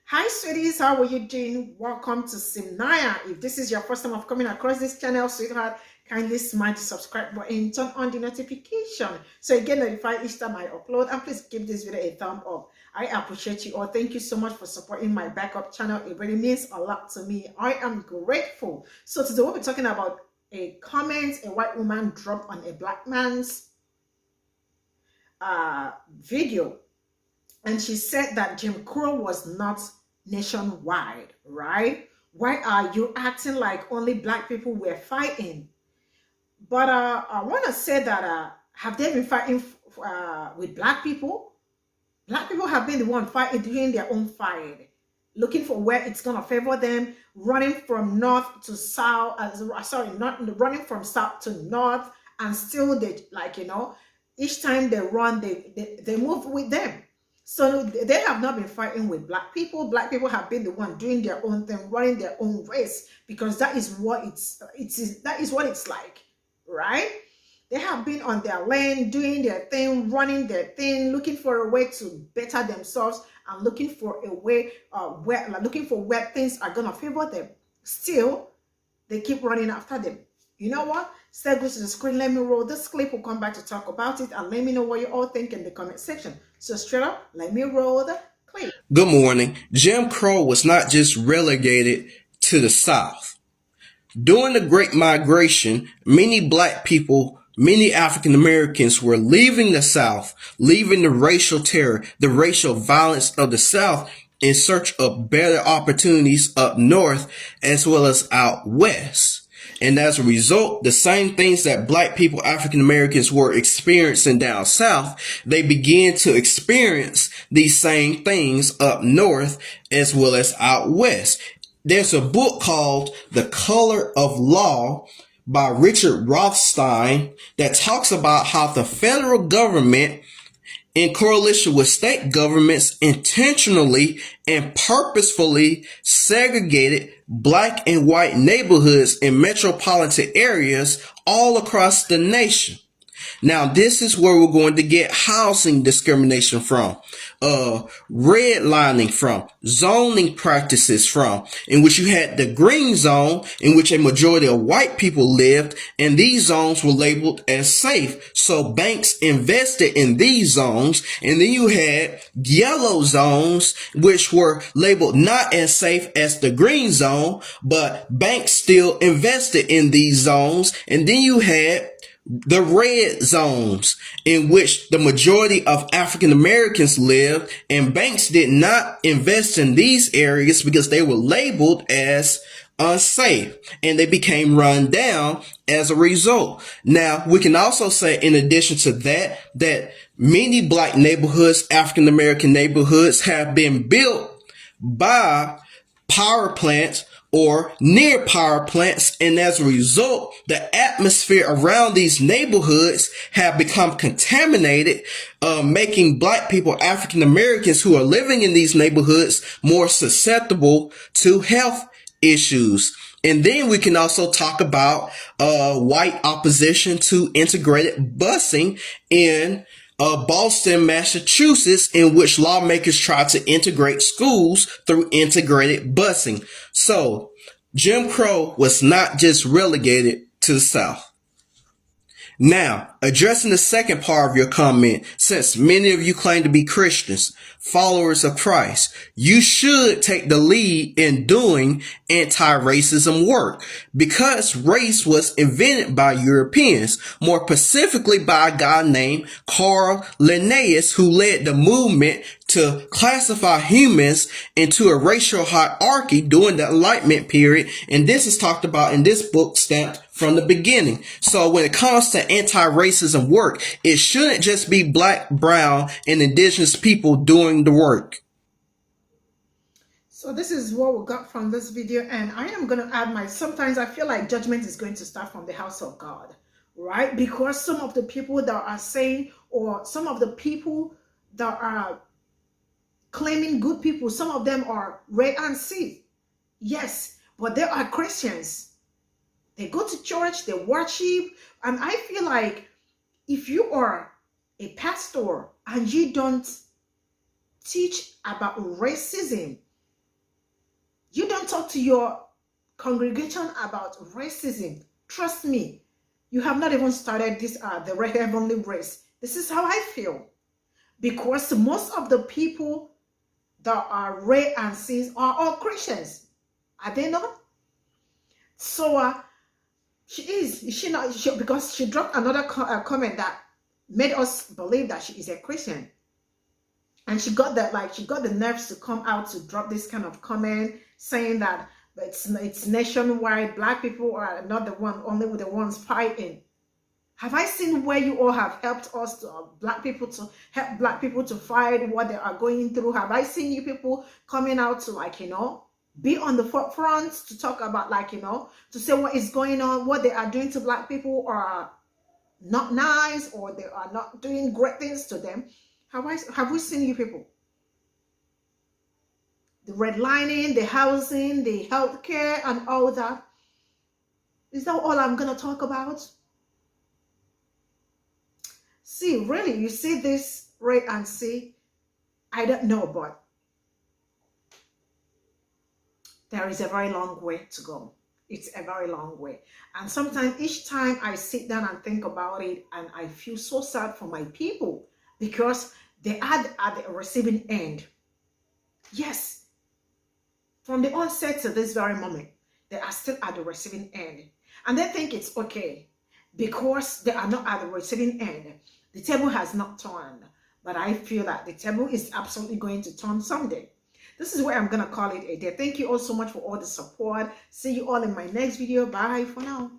Hi sweeties, how are you doing? Welcome to Simnaya. If this is your first time of coming across this channel, sweetheart, kindly smash the subscribe button, turn on the notification so you get notified each time I upload, and please give this video a thumb up. I appreciate you all. Thank you so much for supporting my backup channel. It really means a lot to me. I am grateful. So today we'll be talking about a comment a white woman dropped on a black man's video. And she said that Jim Crow was not nationwide, right? Why are you acting like only black people were fighting? But I want to say that have they been fighting with black people? Black people have been the one fighting, doing their own fight, looking for where it's gonna favor them, running from north to south. Not running from south to north, and still they each time they run, they move with them. So they have not been fighting with black people. Black people have been the one doing their own thing, running their own race, because that is what that is what it's like, right? They have been on their lane, doing their thing, running their thing, looking for a way to better themselves, and looking for a way where things are gonna favor them. Still, they keep running after them. You know what? Stay go to the screen. Let me roll this clip. We'll come back to talk about it, and let me know what you all think in the comment section. So straight up, let me roll the clip. Good morning. Jim Crow was not just relegated to the South. During the Great Migration, many black people, many African Americans were leaving the South, leaving the racial terror, the racial violence of the South in search of better opportunities up north as well as out west. And as a result, the same things that black people, African Americans were experiencing down south, they began to experience these same things up north as well as out west. There's a book called The Color of Law by Richard Rothstein that talks about how the federal government, in coalition with state governments, intentionally and purposefully segregated black and white neighborhoods in metropolitan areas all across the nation. Now, this is where we're going to get housing discrimination from, redlining from, zoning practices from, in which you had the green zone, in which a majority of white people lived, and these zones were labeled as safe. So banks invested in these zones, and then you had yellow zones, which were labeled not as safe as the green zone, but banks still invested in these zones, and then you had the red zones, in which the majority of African Americans lived, and banks did not invest in these areas because they were labeled as unsafe, and they became run down as a result. Now, we can also say, in addition to that, that many black neighborhoods, African American neighborhoods, have been built by power plants or near power plants, and as a result, the atmosphere around these neighborhoods have become contaminated, making black people, African Americans who are living in these neighborhoods, more susceptible to health issues. And then we can also talk about white opposition to integrated busing in Boston, Massachusetts, in which lawmakers tried to integrate schools through integrated busing. So Jim Crow was not just relegated to the South. Now, addressing the second part of your comment, since many of you claim to be Christians, followers of Christ, you should take the lead in doing anti-racism work, because race was invented by Europeans, more specifically by a guy named Carl Linnaeus, who led the movement to classify humans into a racial hierarchy during the Enlightenment period. And this is talked about in this book, Stamped from the Beginning. So when it comes to anti-racism work, it shouldn't just be black, brown, and indigenous people doing the work. So this is what we got from this video, and I am going to add sometimes I feel like judgment is going to start from the house of God, right? Because some of the people that are saying, or some of the people that are claiming good people, some of them are red and see. Yes, but they are Christians. They go to church, they worship, and I feel like if you are a pastor and you don't teach about racism, You don't talk to your congregation about racism. Trust me, you have not even started this the heavenly race. This is how I feel, because most of the people that are Ray and Sis are all Christians. Are they not? So she is she not? Because she dropped another comment that made us believe that she is a Christian, and she got that, like, she got the nerves to come out to drop this kind of comment saying that it's nationwide. Black people are not the one, only with the ones fighting. Have I seen where you all have helped us to black people to help black people to fight what they are going through? Have I seen you people coming out to, like, be on the forefront to talk about, like, to say what is going on, what they are doing to black people are not nice, or they are not doing great things to them? Have we seen you people? The redlining, the housing, the healthcare, and all that. Is that all I'm gonna talk about? See, really, you see this, Ray and see, I don't know, but there is a very long way to go. It's a very long way. And sometimes each time I sit down and think about it, and I feel so sad for my people, because they are at the receiving end. Yes, from the onset to this very moment, they are still at the receiving end. And they think it's okay because they are not at the receiving end. The table has not turned, but I feel that the table is absolutely going to turn someday. This is where I'm going to call it a day. Thank you all so much for all the support. See you all in my next video. Bye for now.